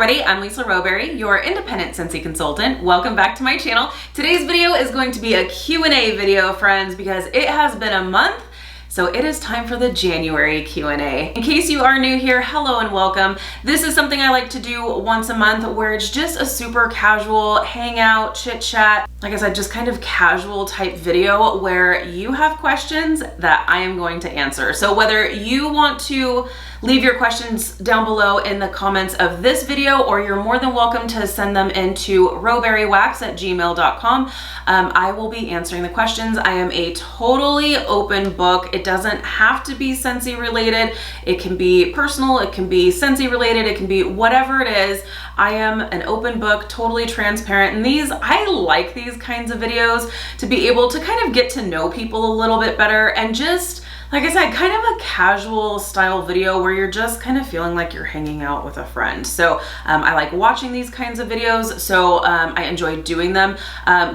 already, I'm Lisa Rowberry, your independent Scentsy consultant. Welcome back to my channel. Today's video is going to be a Q&A video, friends, because it has been a month. So it is time for the January Q&A. In case you are new here, hello and welcome. This is something I like to do once a month where it's just a super casual hangout, chit chat. Like I said, just kind of casual type video where you have questions that I am going to answer. So whether you want to leave your questions down below in the comments of this video, or you're more than welcome to send them into RowberryWax@gmail.com. I will be answering the questions. I am a totally open book. It doesn't have to be Scentsy related. It can be personal, it can be Scentsy related, it can be whatever it is. I am an open book, totally transparent. And I like these kinds of videos to be able to kind of get to know people a little bit better, and just, like I said, kind of a casual style video where you're just kind of feeling like you're hanging out with a friend. So I like watching these kinds of videos, so I enjoy doing them.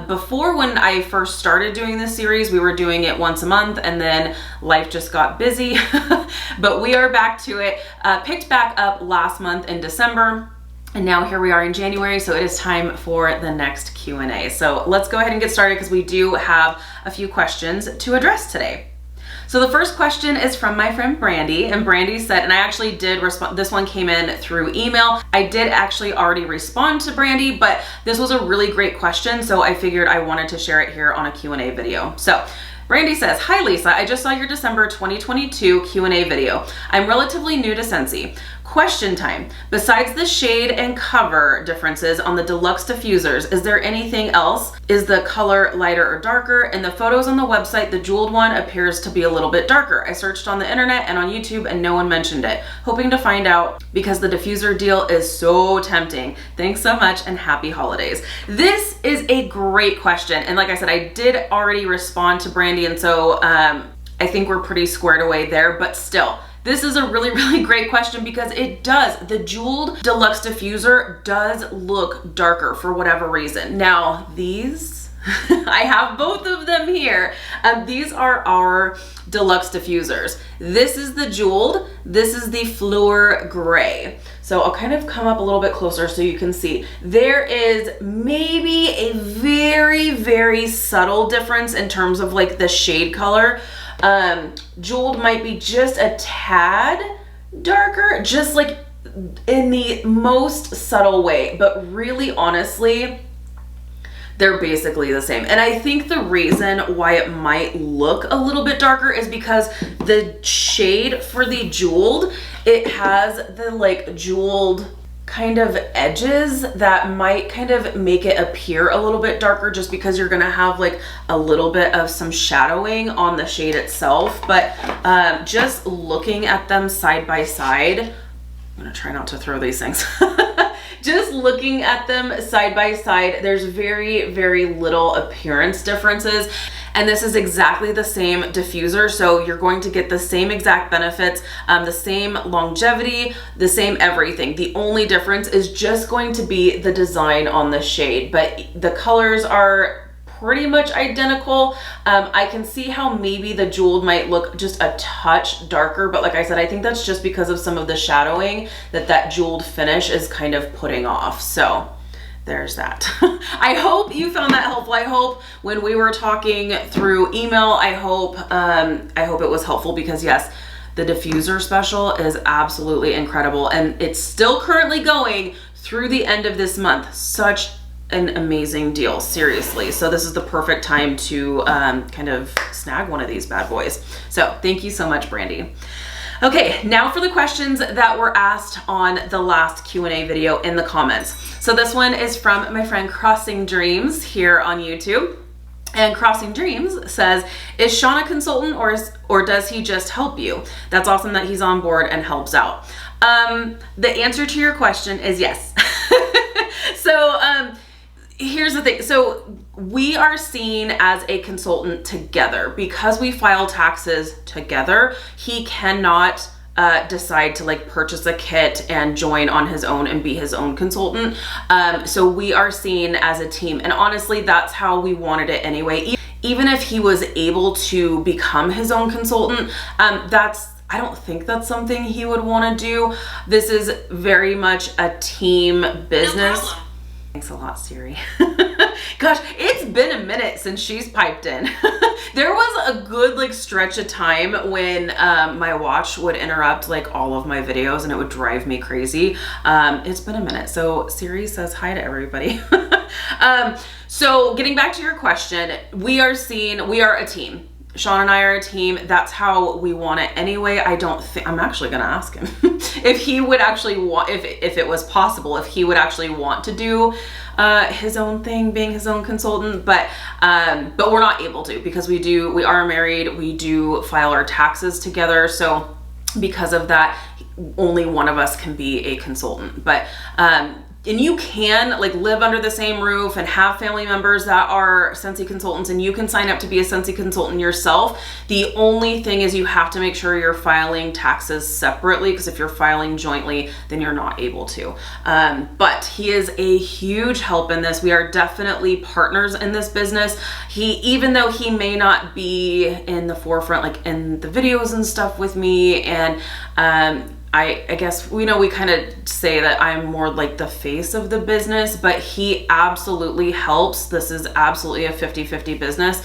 Before, when I first started doing this series, we were doing it once a month, and then life just got busy. But we are back to it. Picked back up last month in December. And now here we are in January, so it is time for the next Q&A. So let's go ahead and get started, because we do have a few questions to address today. So the first question is from my friend Brandy, and Brandy said, and I actually did respond, this one came in through email. I did actually already respond to Brandy, but this was a really great question, so I figured I wanted to share it here on a Q&A video. So Brandy says, "Hi Lisa, I just saw your December 2022 Q&A video. I'm relatively new to Scentsy. Question time. Besides the shade and cover differences on the deluxe diffusers, is there anything else? Is the color lighter or darker? In the photos on the website, the jeweled one appears to be a little bit darker. I searched on the internet and on YouTube and no one mentioned it. Hoping to find out because the diffuser deal is so tempting. Thanks so much and happy holidays." This is a great question. And like I said, I did already respond to Brandy, and so I think we're pretty squared away there, but still. This is a really, really great question, because it does. The jeweled deluxe diffuser does look darker for whatever reason. Now these, I have both of them here. These are our deluxe diffusers. This is the jeweled, this is the Fleur Gray. So I'll kind of come up a little bit closer so you can see. There is maybe a very, very subtle difference in terms of like the shade color. Jeweled might be just a tad darker, just like in the most subtle way, but really honestly, they're basically the same. And I think the reason why it might look a little bit darker is because the shade for the jeweled, it has the like jeweled kind of edges that might kind of make it appear a little bit darker, just because you're gonna have like a little bit of some shadowing on the shade itself. But just looking at them side by side, I'm gonna try not to throw these things. Just looking at them side by side, there's very, very little appearance differences. And this is exactly the same diffuser, so you're going to get the same exact benefits, the same longevity, the same everything. The only difference is just going to be the design on the shade, but the colors are pretty much identical. I can see how maybe the jeweled might look just a touch darker, but like I said, I think that's just because of some of the shadowing that jeweled finish is kind of putting off. So there's that. I hope you found that helpful. I hope when we were talking through email, I hope it was helpful, because yes, the diffuser special is absolutely incredible, and it's still currently going through the end of this month. Such an amazing deal, seriously. So this is the perfect time to kind of snag one of these bad boys. So thank you so much, Brandy. Okay, now for the questions that were asked on the last Q&A video in the comments. So this one is from my friend Crossing Dreams here on YouTube. And Crossing Dreams says, "Is Shawn a consultant, or does he just help you? That's awesome that he's on board and helps out." The answer to your question is yes. So here's the thing. So we are seen as a consultant together because we file taxes together. He cannot decide to like purchase a kit and join on his own and be his own consultant. So we are seen as a team, and honestly, that's how we wanted it anyway. Even if he was able to become his own consultant, that's I don't think that's something he would want to do. This is very much a team business. No problem. Thanks a lot, Siri. Gosh, it's been a minute since she's piped in. There was a good like stretch of time when my watch would interrupt like all of my videos and it would drive me crazy. It's been a minute. So Siri says hi to everybody. So getting back to your question, we are a team. Shawn and I are a team. That's how we want it anyway. I'm actually going to ask him if he would actually want, if it was possible, if he would actually want to do his own thing, being his own consultant, but we're not able to because we are married. We do file our taxes together. So because of that, only one of us can be a consultant, but, and you can like live under the same roof and have family members that are Scentsy consultants, and you can sign up to be a Scentsy consultant yourself. The only thing is you have to make sure you're filing taxes separately, because if you're filing jointly, then you're not able to. But he is a huge help in this. We are definitely partners in this business. Even though he may not be in the forefront, like in the videos and stuff with me, and I guess, we kind of say that I'm more like the face of the business, but he absolutely helps. This is absolutely a 50-50 business.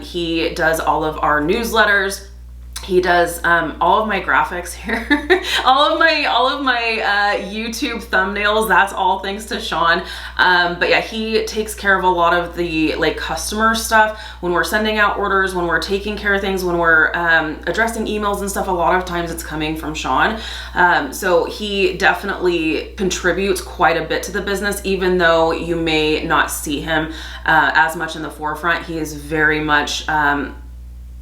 He does all of our newsletters. He does all of my graphics here, all of my YouTube thumbnails. That's all thanks to Shawn. But yeah, he takes care of a lot of the like customer stuff when we're sending out orders, when we're taking care of things, when we're addressing emails and stuff. A lot of times it's coming from Shawn. So he definitely contributes quite a bit to the business, even though you may not see him as much in the forefront. He is very much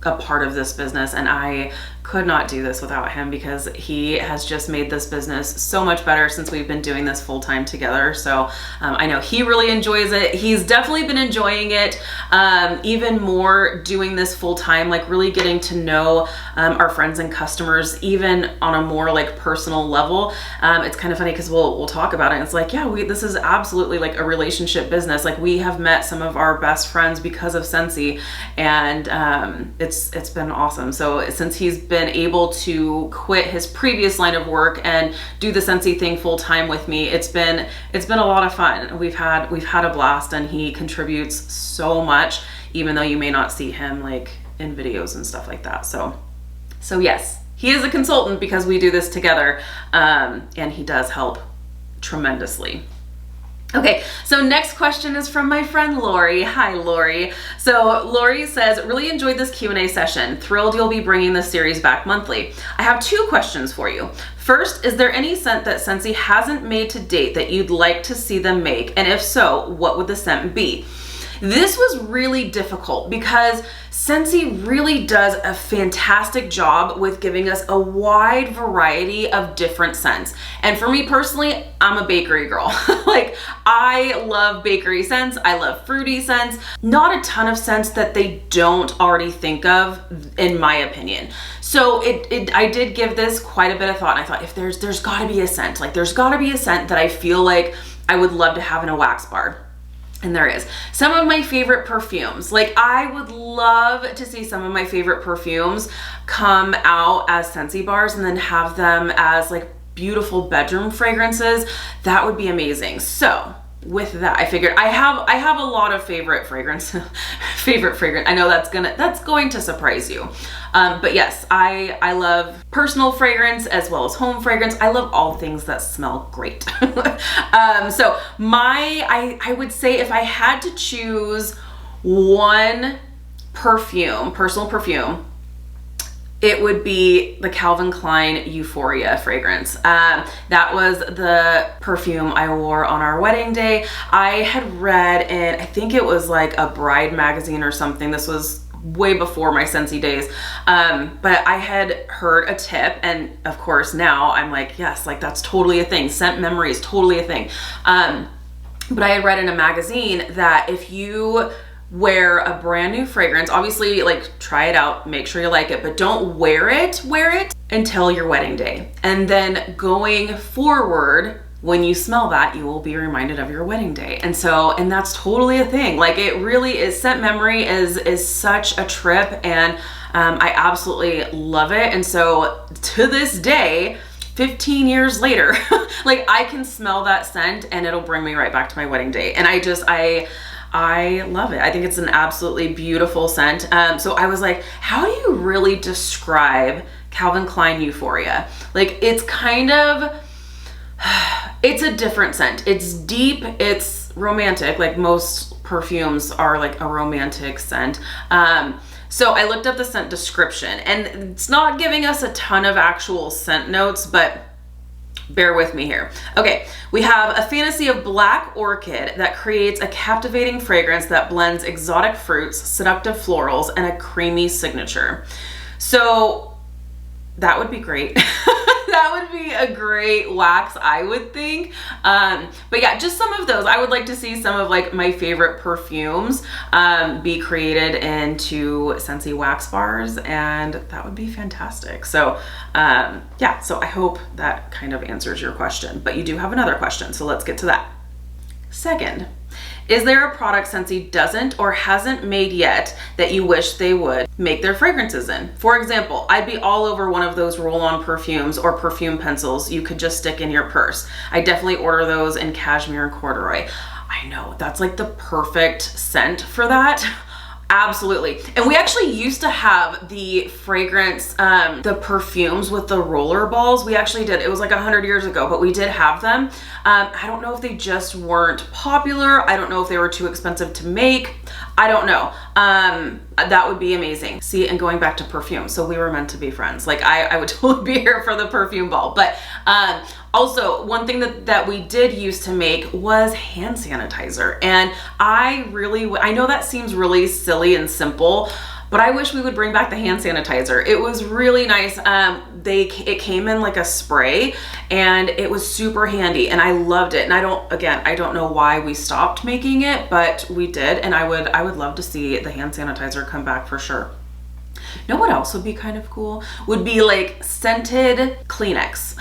a part of this business, and I could not do this without him because he has just made this business so much better since we've been doing this full time together. So I know he really enjoys it. He's definitely been enjoying it even more doing this full time, like really getting to know our friends and customers even on a more like personal level. It's kind of funny because we'll talk about it, and it's like, yeah, this is absolutely like a relationship business. Like we have met some of our best friends because of Scentsy, and it's been awesome. So since he's been able to quit his previous line of work and do the Scentsy thing full time with me, it's been a lot of fun. We've had a blast, and he contributes so much, even though you may not see him like in videos and stuff like that. So yes, he is a consultant because we do this together, and he does help tremendously. Okay, so next question is from my friend Lori. Hi, Lori. So Lori says, really enjoyed this Q&A session. Thrilled you'll be bringing this series back monthly. I have 2 questions for you. First, is there any scent that Scentsy hasn't made to date that you'd like to see them make? And if so, what would the scent be? This was really difficult because Scentsy really does a fantastic job with giving us a wide variety of different scents. And for me personally, I'm a bakery girl. Like I love bakery scents. I love fruity scents. Not a ton of scents that they don't already think of, in my opinion. So I did give this quite a bit of thought, and I thought, if there's gotta be a scent, like there's gotta be a scent that I feel like I would love to have in a wax bar. And there is. Some of my favorite perfumes, like I would love to see some of my favorite perfumes come out as Scentsy bars and then have them as like beautiful bedroom fragrances. That would be amazing. So with that, I figured I have a lot of favorite fragrance. I know that's going to surprise you. But yes, I love personal fragrance as well as home fragrance. I love all things that smell great. So I would say if I had to choose one personal perfume, it would be the Calvin Klein Euphoria fragrance. That was the perfume I wore on our wedding day. I had read in, I think it was like a Bride magazine or something. This was way before my Scentsy days. But I had heard a tip, and of course now I'm like, yes, like that's totally a thing. Scent memory is totally a thing. But I had read in a magazine that if you wear a brand new fragrance, obviously like try it out, make sure you like it, but don't wear it until your wedding day. And then going forward, when you smell that, you will be reminded of your wedding day. And that's totally a thing. Like, it really is. Scent memory is such a trip, and I absolutely love it. And so to this day, 15 years later, like, I can smell that scent and it'll bring me right back to my wedding day. And I love it. I think it's an absolutely beautiful scent. So I was like, how do you really describe Calvin Klein Euphoria? Like, it's kind of, it's a different scent. It's deep, it's romantic, like most perfumes are like a romantic scent. So I looked up the scent description, and it's not giving us a ton of actual scent notes, but bear with me here. Okay, we have a fantasy of black orchid that creates a captivating fragrance that blends exotic fruits, seductive florals, and a creamy signature. So that would be great. That would be a great wax, I would think. But yeah, just some of those. I would like to see some of like my favorite perfumes be created into Scentsy wax bars, and that would be fantastic. So yeah, so I hope that kind of answers your question, but you do have another question, so let's get to that. Second, is there a product Scentsy doesn't or hasn't made yet that you wish they would make their fragrances in? For example, I'd be all over one of those roll-on perfumes or perfume pencils you could just stick in your purse. I definitely order those in cashmere and corduroy. I know, that's like the perfect scent for that. Absolutely. And we actually used to have the fragrance, the perfumes with the roller balls. We actually did. It was like 100 years ago, but we did have them. I don't know if they just weren't popular. I don't know if they were too expensive to make. I don't know. That would be amazing. See, and going back to perfume. So we were meant to be friends. Like, I would totally be here for the perfume ball. But also, one thing that we did used to make was hand sanitizer. And I know that seems really silly and simple, but I wish we would bring back the hand sanitizer. It was really nice. It came in like a spray, and it was super handy, and I loved it. And I don't know why we stopped making it, but we did. And I would love to see the hand sanitizer come back for sure. You know what else would be kind of cool? Would be like scented Kleenex.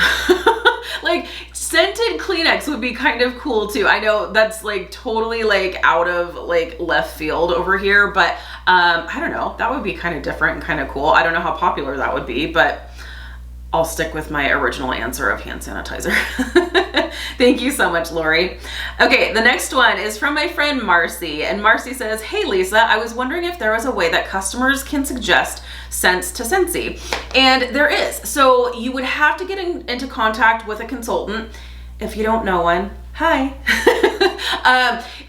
Like, scented Kleenex would be kind of cool too. I know that's like totally like out of like left field over here, but I don't know, that would be kind of different and kind of cool. I don't know how popular that would be, but I'll stick with my original answer of hand sanitizer. Thank you so much, Lori. Okay, the next one is from my friend Marcy, and Marcy says, "Hey Lisa, I was wondering if there was a way that customers can suggest scents to Scentsy." And there is. So you would have to get into contact with a consultant. If you don't know one, hi.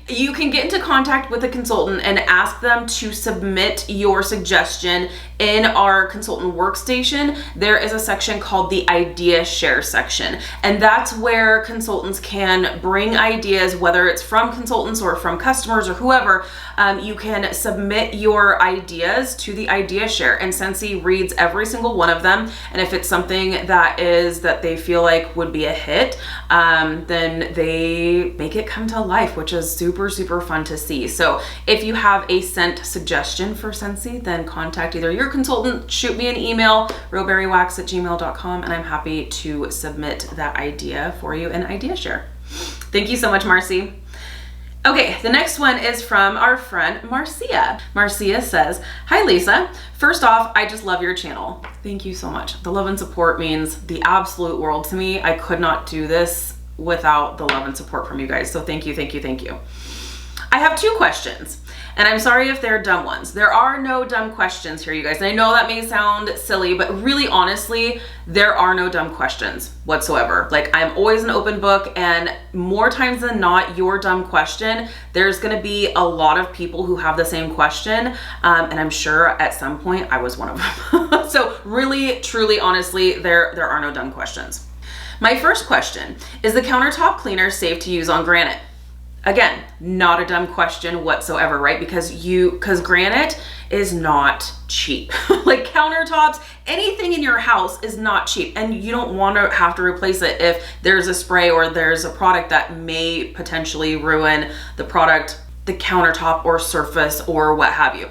You can get into contact with a consultant and ask them to submit your suggestion in our consultant workstation. There is a section called the idea share section, and that's where consultants can bring ideas, whether it's from consultants or from customers or whoever. You can submit your ideas to the idea share, and Scentsy reads every single one of them, and if it's something that they feel like would be a hit, then they make it come to life, which is super fun to see. So if you have a scent suggestion for Scentsy, then contact either your consultant, shoot me an email, RowberryWax@gmail.com, and I'm happy to submit that idea for you in idea share. Thank you so much, Marcy. Okay, the next one is from our friend Marcia. Marcia says, "Hi Lisa, first off, I just love your channel." Thank you so much. The love and support means the absolute world to me. I could not do this without the love and support from you guys. So thank you, thank you, thank you. I have 2 questions, and I'm sorry if they're dumb ones. There are no dumb questions here, you guys. And I know that may sound silly, but really honestly, there are no dumb questions whatsoever. Like, I'm always an open book, and more times than not, your dumb question, there's gonna be a lot of people who have the same question, and I'm sure at some point I was one of them. So really, truly, honestly, there are no dumb questions. My first question, is the countertop cleaner safe to use on granite? Again, not a dumb question whatsoever, right? Because granite is not cheap. Like, countertops, anything in your house is not cheap, and you don't want to have to replace it if there's a spray or there's a product that may potentially ruin the product, the countertop or surface or what have you.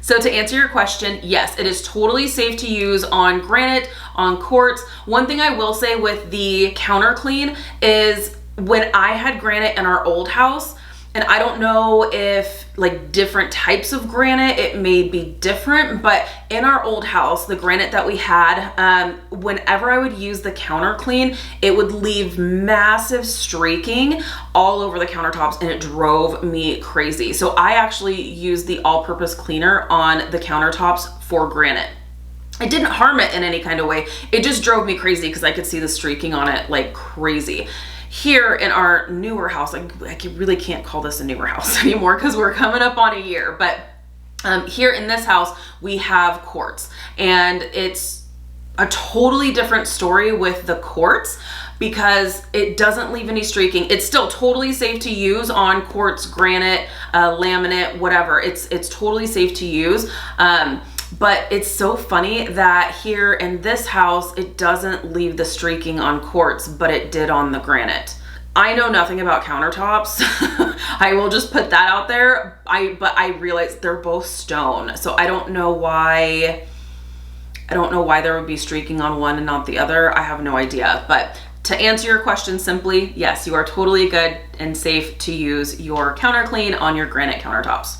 So to answer your question, yes, it is totally safe to use on granite, on quartz. One thing I will say with the counter clean is when I had granite in our old house, and I don't know if like different types of granite, it may be different, but in our old house, the granite that we had, whenever I would use the counter clean, it would leave massive streaking all over the countertops and it drove me crazy. So I actually used the all-purpose cleaner on the countertops for granite. It didn't harm it in any kind of way. It just drove me crazy because I could see the streaking on it like crazy. Here in our newer house, I really can't call this a newer house anymore because we're coming up on a year, but here in this house, we have quartz, and it's a totally different story with the quartz because it doesn't leave any streaking. It's still totally safe to use on quartz, granite, laminate, whatever. It's totally safe to use. But it's so funny that here in this house, it doesn't leave the streaking on quartz, but it did on the granite. I know nothing about countertops. I will just put that out there. But I realize they're both stone. So I don't know why there would be streaking on one and not the other. I have no idea. But to answer your question simply, yes, you are totally good and safe to use your counter clean on your granite countertops.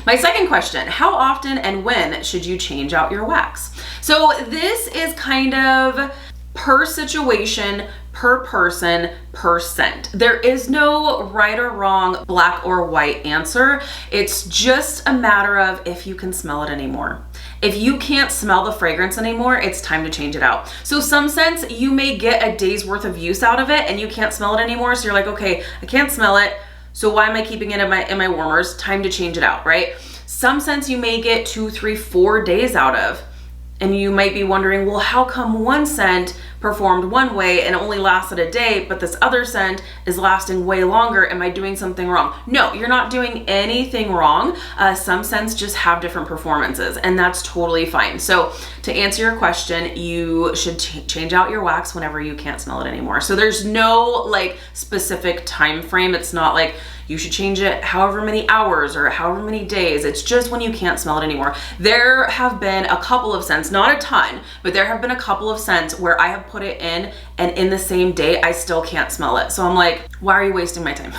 My second question, how often and when should you change out your wax? So this is kind of per situation, per person, per scent. There is no right or wrong, black or white answer. It's just a matter of if you can smell it anymore. If you can't smell the fragrance anymore, it's time to change it out. So some scents, you may get a day's worth of use out of it and you can't smell it anymore. So you're like, okay, I can't smell it. So why am I keeping it in my warmers? Time to change it out, right? Some scents you may get 2, 3, 4 days out of. And you might be wondering, well, how come one scent performed one way and only lasted a day, but this other scent is lasting way longer? Am I doing something wrong? No, you're not doing anything wrong. Some scents just have different performances, and that's totally fine. So to answer your question, you should change out your wax whenever you can't smell it anymore. So there's no like specific time frame. It's not like you should change it however many hours or however many days. It's just when you can't smell it anymore. There have been a couple of scents, not a ton, but there have been a couple of scents where I have put it in and in the same day, I still can't smell it. So I'm like, why are you wasting my time?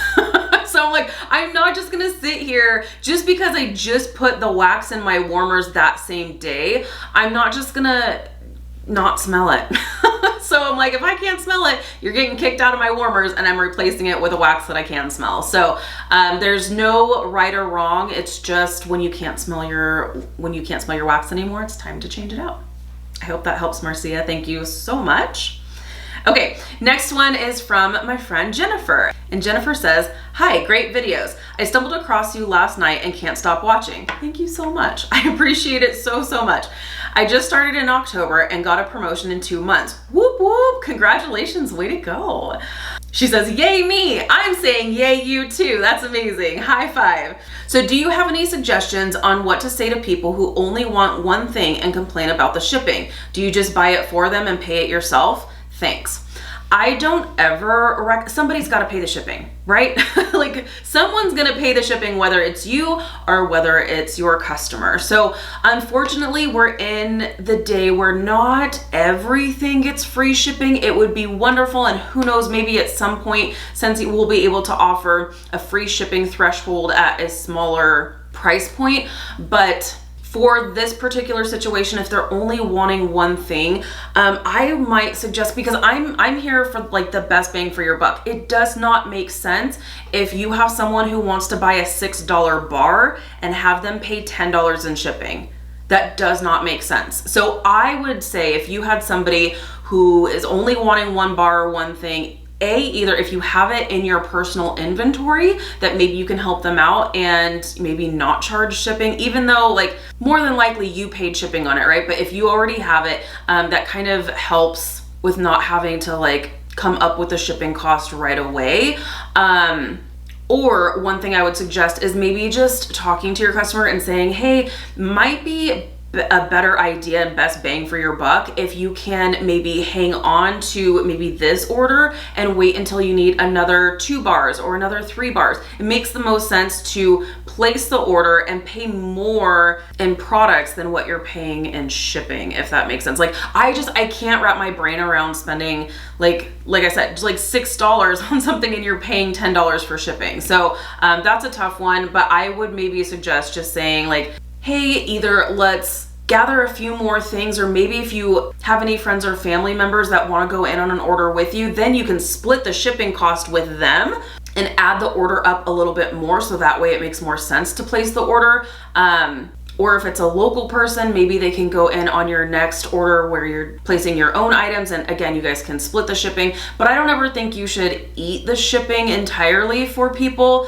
So I'm like, I'm not just gonna sit here just because I just put the wax in my warmers that same day. I'm not just gonna not smell it. So I'm like, if I can't smell it, you're getting kicked out of my warmers and I'm replacing it with a wax that I can smell. So there's no right or wrong. It's just when you can't smell your wax anymore, it's time to change it out. I hope that helps, Marcia. Thank you so much. Okay, next one is from my friend Jennifer. And Jennifer says, hi, great videos. I stumbled across you last night and can't stop watching. Thank you so much. I appreciate it so, so much. I just started in October and got a promotion in 2 months. Whoop, whoop, congratulations, way to go. She says, yay me. I'm saying yay you too. That's amazing. High five. So do you have any suggestions on what to say to people who only want one thing and complain about the shipping? Do you just buy it for them and pay it yourself? Thanks. I don't ever, somebody's got to pay the shipping, right? Like someone's going to pay the shipping, whether it's you or whether it's your customer. So unfortunately, we're in the day where not everything gets free shipping. It would be wonderful. And who knows, maybe at some point, Scentsy will be able to offer a free shipping threshold at a smaller price point. But for this particular situation, if they're only wanting one thing, I might suggest, because I'm here for like the best bang for your buck. It does not make sense if you have someone who wants to buy a $6 bar and have them pay $10 in shipping. That does not make sense. So I would say if you had somebody who is only wanting one bar or one thing, either if you have it in your personal inventory, that maybe you can help them out and maybe not charge shipping, even though like more than likely you paid shipping on it, right? But if you already have it, that kind of helps with not having to like come up with the shipping cost right away. Or one thing I would suggest is maybe just talking to your customer and saying, hey, might be a better idea and best bang for your buck if you can maybe hang on to maybe this order and wait until you need another 2 bars or another 3 bars. It makes the most sense to place the order and pay more in products than what you're paying in shipping, if that makes sense. Like I can't wrap my brain around spending like I said, just like $6 on something and you're paying $10 for shipping. So that's a tough one, but I would maybe suggest just saying like, hey, either let's gather a few more things, or maybe if you have any friends or family members that want to go in on an order with you, then you can split the shipping cost with them and add the order up a little bit more, so that way it makes more sense to place the order. Or if it's a local person, maybe they can go in on your next order where you're placing your own items, and again, you guys can split the shipping. But I don't ever think you should eat the shipping entirely for people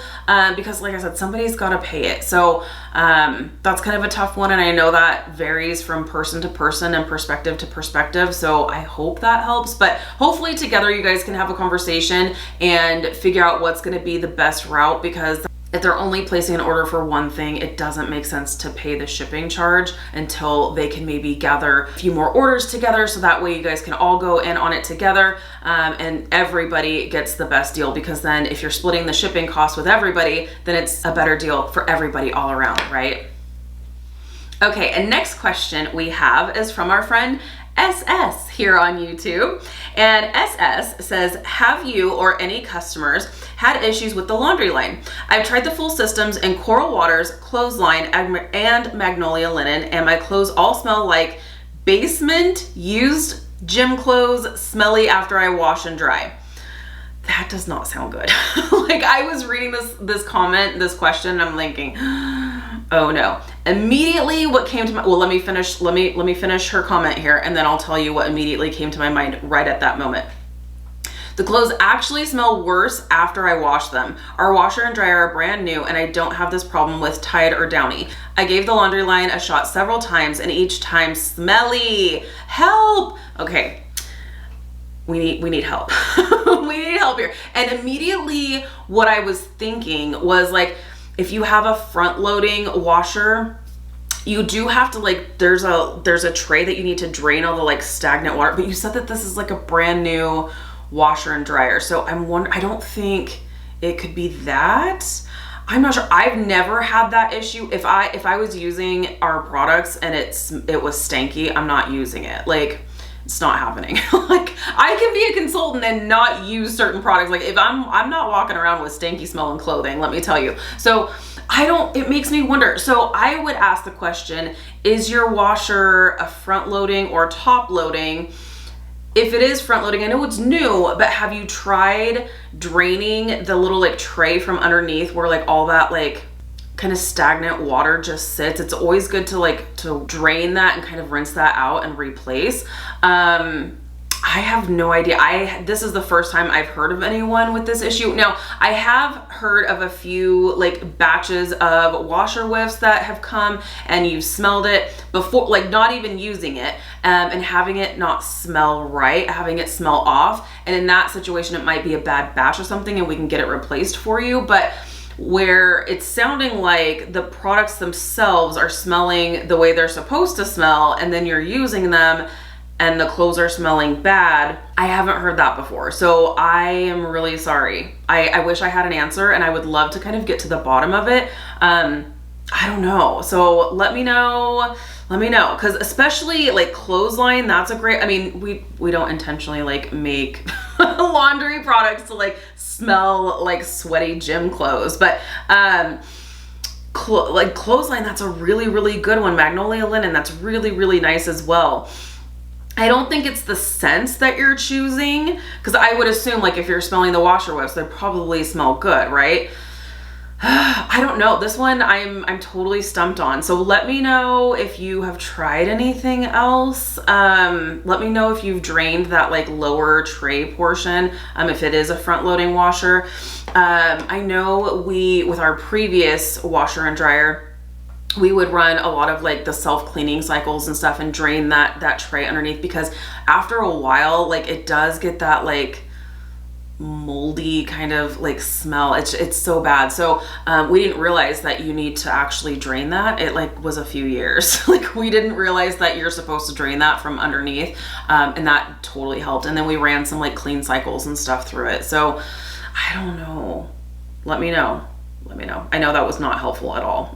because like I said, somebody's got to pay it. So that's kind of a tough one, and I know that varies from person to person and perspective to perspective, so I hope that helps. But hopefully together you guys can have a conversation and figure out what's going to be the best route, because if they're only placing an order for one thing, it doesn't make sense to pay the shipping charge until they can maybe gather a few more orders together, so that way you guys can all go in on it together and everybody gets the best deal. Because then if you're splitting the shipping cost with everybody, then it's a better deal for everybody all around, right? Okay, and next question we have is from our friend SS here on YouTube. And SS says, have you or any customers had issues with the laundry line? I've tried the full systems in Coral Waters, Clothesline, and Magnolia Linen, and my clothes all smell like basement used gym clothes, smelly after I wash and dry. That does not sound good. Like I was reading this comment, this question, and I'm thinking, oh no. Immediately what came to my, well, let me finish her comment here, and then I'll tell you what immediately came to my mind right at that moment. The clothes actually smell worse after I wash them. Our washer and dryer are brand new, and I don't have this problem with Tide or Downy. I gave the laundry line a shot several times, and each time smelly. Help! Okay, we need help. We need help here. And immediately what I was thinking was like, if you have a front loading washer, you do have to like, there's a tray that you need to drain all the like stagnant water, but you said that this is like a brand new washer and dryer. So I don't think it could be that. I'm not sure. I've never had that issue. If I was using our products and it was stanky, I'm not using it. Like, it's not happening. Like I can be a consultant and not use certain products. Like if I'm not walking around with stanky smelling clothing, let me tell you. So it makes me wonder. So I would ask the question, is your washer a front loading or top loading? If it is front loading, I know it's new, but have you tried draining the little like tray from underneath where like all that like kind of stagnant water just sits? It's always good to drain that and kind of rinse that out and replace. I have no idea. This is the first time I've heard of anyone with this issue. Now, I have heard of a few like batches of washer whiffs that have come and you've smelled it before, like not even using it, and having it not smell right, having it smell off. And in that situation, it might be a bad batch or something and we can get it replaced for you. But where it's sounding like the products themselves are smelling the way they're supposed to smell, and then you're using them and the clothes are smelling bad, I haven't heard that before. So I am really sorry. I wish I had an answer, and I would love to kind of get to the bottom of it. I don't know. So let me know, because especially like Clothesline, that's a great, I mean, we don't intentionally like make laundry products to like smell like sweaty gym clothes, but like Clothesline, that's a really, really good one. Magnolia Linen, that's really, really nice as well. I don't think it's the scents that you're choosing, because I would assume like if you're smelling the washer whiffs, they probably smell good, right? I don't know. This one I'm totally stumped on. So let me know if you have tried anything else. Let me know if you've drained that like lower tray portion, if it is a front loading washer. I know with our previous washer and dryer, we would run a lot of like the self-cleaning cycles and stuff and drain that tray underneath, because after a while, like it does get that like moldy kind of like smell. It's so bad. So we didn't realize that you need to actually drain that. It like was a few years. Like we didn't realize that you're supposed to drain that from underneath, and that totally helped. And then we ran some like clean cycles and stuff through it. So I don't know. Let me know. Let me know. I know that was not helpful at all.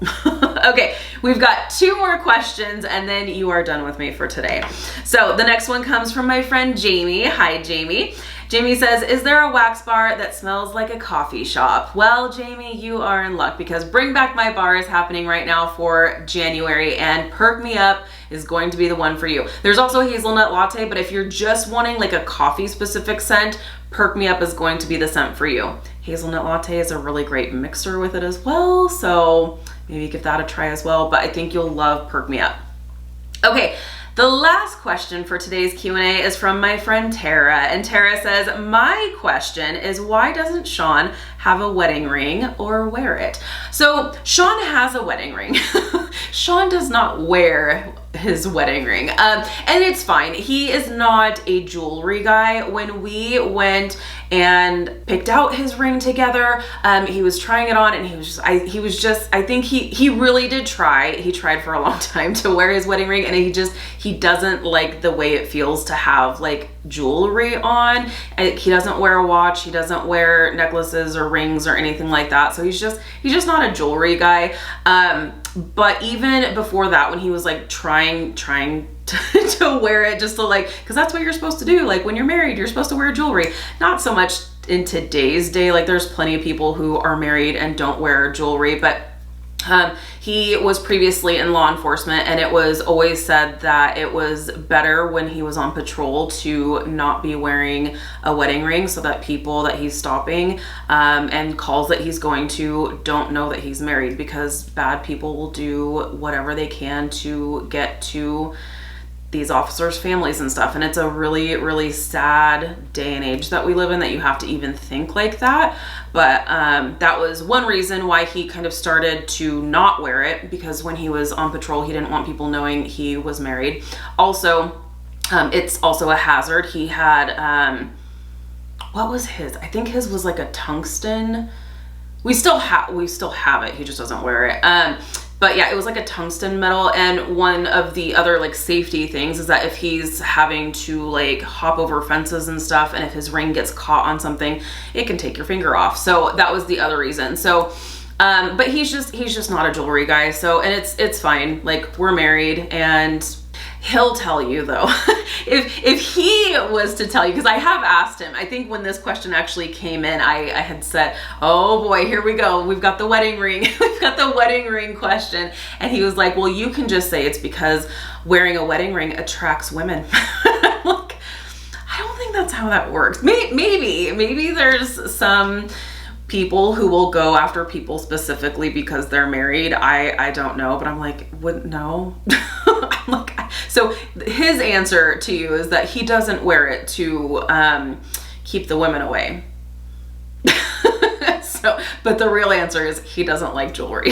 Okay, we've got 2 more questions and then you are done with me for today. So the next one comes from my friend Jamie. Hi, Jamie. Jamie says, is there a wax bar that smells like a coffee shop? Well, Jamie, you are in luck because Bring Back My Bar is happening right now for January, and Perk Me Up is going to be the one for you. There's also a hazelnut latte, but if you're just wanting like a coffee specific scent, Perk Me Up is going to be the scent for you. Hazelnut latte is a really great mixer with it as well, so maybe give that a try as well, but I think you'll love Perk Me Up. Okay. The last question for today's Q&A is from my friend Tara, and Tara says, my question is, why doesn't Shawn have a wedding ring or wear it? So Shawn has a wedding ring. Shawn does not wear his wedding ring, and it's fine. He is not a jewelry guy. When we went and picked out his ring together, he was trying it on, and I think he really did try. He tried for a long time to wear his wedding ring, and he doesn't like the way it feels to have like jewelry on. He doesn't wear a watch. He doesn't wear necklaces or rings or anything like that. So he's just not a jewelry guy. But even before that, when he was like trying to wear it just to like, because that's what you're supposed to do. Like when you're married, you're supposed to wear jewelry. Not so much in today's day. Like there's plenty of people who are married and don't wear jewelry, but he was previously in law enforcement, and it was always said that it was better when he was on patrol to not be wearing a wedding ring, so that people that he's stopping and calls that he's going to don't know that he's married, because bad people will do whatever they can to get to these officers' families and stuff. And it's a really, really sad day and age that we live in, that you have to even think like that. But that was one reason why he kind of started to not wear it, because when he was on patrol, he didn't want people knowing he was married. Also, it's also a hazard. He had, what was his? I think his was like a tungsten. We still have it. He just doesn't wear it. But yeah, it was like a tungsten metal, and one of the other like safety things is that if he's having to like hop over fences and stuff, and if his ring gets caught on something, it can take your finger off. So that was the other reason. So, but he's just not a jewelry guy. So, and it's fine. Like we're married, and he'll tell you though, if he was to tell you, because I have asked him, I think when this question actually came in, I had said, oh boy, here we go. We've got the wedding ring. We've got the wedding ring question. And he was like, well, you can just say it's because wearing a wedding ring attracts women. Look, I don't think that's how that works. Maybe there's some people who will go after people specifically because they're married. I don't know, but I'm like, wouldn't know. I'm like, so his answer to you is that he doesn't wear it to keep the women away. So, but the real answer is he doesn't like jewelry.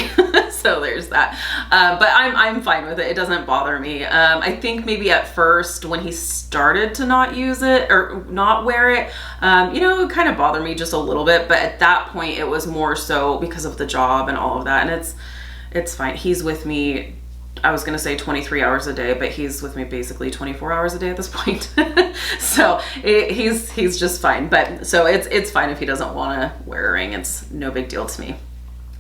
So there's that. But I'm fine with it. It doesn't bother me. I think maybe at first when he started to not use it or not wear it, it kind of bothered me just a little bit. But at that point, it was more so because of the job and all of that. And it's fine. He's with me, I was going to say 23 hours a day, but he's with me basically 24 hours a day at this point. So he's just fine. But so it's fine if he doesn't want to wear a ring. It's no big deal to me.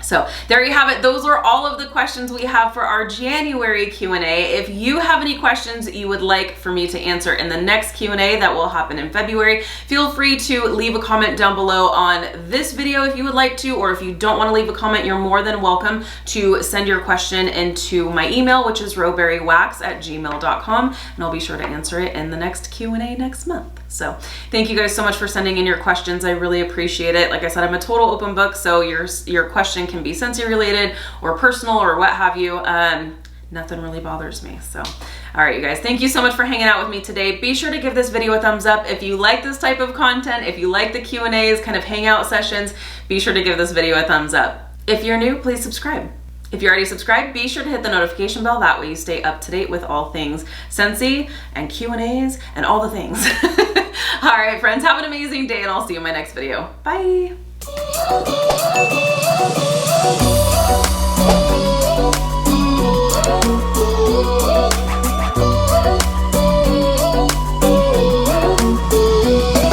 So there you have it. Those are all of the questions we have for our January Q&A. If you have any questions you would like for me to answer in the next Q&A that will happen in February, feel free to leave a comment down below on this video if you would like to, or if you don't want to leave a comment, you're more than welcome to send your question into my email, which is RowberryWax@gmail.com, and I'll be sure to answer it in the next Q&A next month. So thank you guys so much for sending in your questions. I really appreciate it. Like I said, I'm a total open book, so your question can be Scentsy related or personal or what have you. Nothing really bothers me. So, all right, you guys, thank you so much for hanging out with me today. Be sure to give this video a thumbs up. If you like this type of content, if you like the Q&As, kind of hangout sessions, be sure to give this video a thumbs up. If you're new, please subscribe. If you're already subscribed, be sure to hit the notification bell. That way you stay up to date with all things Scentsy and Q&As and all the things. All right, friends, have an amazing day and I'll see you in my next video. Bye.